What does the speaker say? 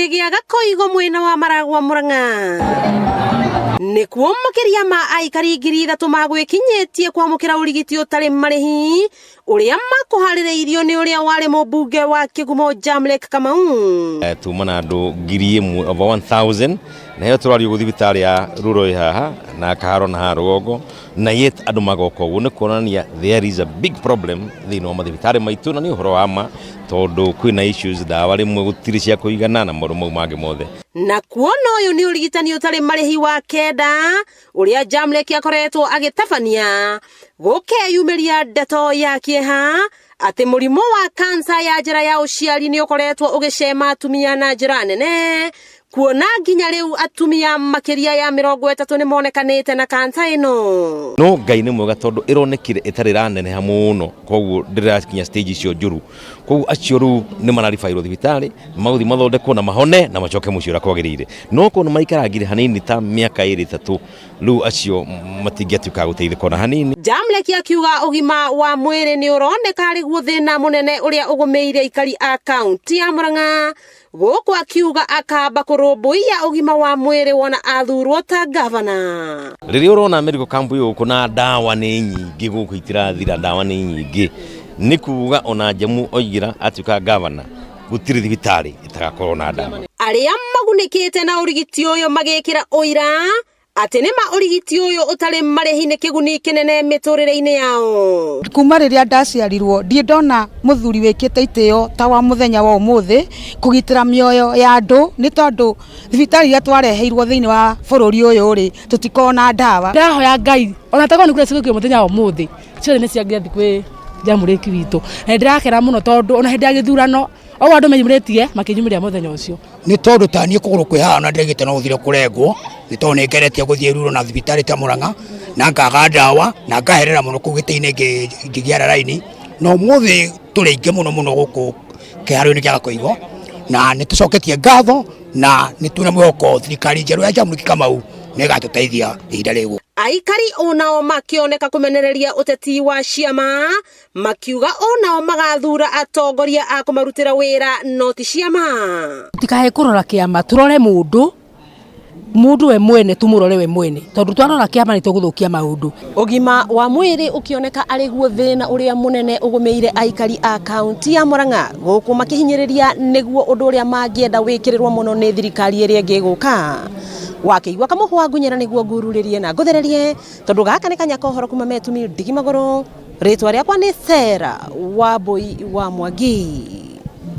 Kigiaga Koigo mwena wa Maragwa Murang'a nikuo makiria ma aikari ngiri 3 magwikinyitie kwamukira urigiti utari marihi uria makuharireirio ni uria wari mubunge wa Kigumo Jamlek Kamau tumana andu ngiri over 1000 na hiyo turario guthibitari ya ruro haha na kaharo na harogo na yet andu magoka uguo ni kuonania there is a big problem thino mathibitari maitu na ni uhoro wa ma tondu kwina issues dawa rimwe gutiri cia kuigana na maru mau mangĩ mothe na kuona uyu ni urigitani utari marihi wa kenda uria Jamlek akoretwo agitabania gukeyumiria ndeto ya kieha ati murimo wa kansa ya njira ya uciari ni ukoretwo ugicema atumia na njira nene kuona nginya riu atumia makiria ya 30 ni monekanite na kansa ino no Ngai ni mwega tondu ironekire itari raneneha muno koguo ndirakinya stage icio njuru koguo acio ru ni mararifairwo thibitari mauthi mathondekwo na mahone na macoke muciura kwagirire no kono maikarangire hanini ta miaka 2-3 ru acio matingiatuka guteithiko na hanini Jamlek akiuga ugima wa mwiri ni uroneka ari guo thina munene uria ugumeire ikari a county ya Murang'a guku akiuga akamba kurumbuia ugima wa mwiri wona athurwo ta governor riria urona medical camp yuku na dawa ni nyingi guku itirathira dawa ni nyingi ni kuuga ona Jamu oigira atuka governor gutiri thibitari itagakorwo na dawa aria magunikite na urigiti uyu magikira uira ati ni ma urigiti uyu utari marihi ni kiguni kinene miturire-ini yao kuma riria ndaciarirwo ndie ndona muthuri wikite itio ta wa muthenya wa umuthi kugitira mioyo ya andu ni tondu thibitari ya twareheirwo thiini wa bururi uyu ri tutikona dawa ndahoya Ngai ona takwa ni kure cigukio muthenya wa umuthi ciothe ni ciangiathi kwi Jamlek witu na ndirakera muno tondu ona hindi ya githurano o andu menyumiritie makinyumiria muthenya ucio ni tondu tani kuguru kwihaha na ndigite no uthire kurengwo ni tondu ngeretie guthie ruro na thibitari ta Murang'a na ngaga dawa na ngaherera muno kugite-ini ngigiara raini no muthi turinge muno guku kiharo-ini kia Koigo na ni tucoketie ngatho na ni tuna mwoko thirikari njeru ya Jamlek Kamau ni gatuteithia ihinda riu aikari onao makioneka kumenereria uteti wa ciama makiuga onao magathura atongoria a kumarutira wira noti ciama tikahe kurora kiama turore mundu we mwene tumurore we mwene tondu twarora kiama ni tuguthukia maundu ugima wa mwiri ukioneka ari guo thina uria munene ugumeire aikari a county ya Murang'a guku makihinyiriria niguo undu uria mangienda wikirirwo muno ni thirikari iria ngiguka wakiigwa kamuhwa ngunyera niguo ngururirie na nguthererie tondu gaka ni kanya kohoro kuma metumi Ndigi Maguru ritwa riakwa ni Sera Wambui wa Mwangi.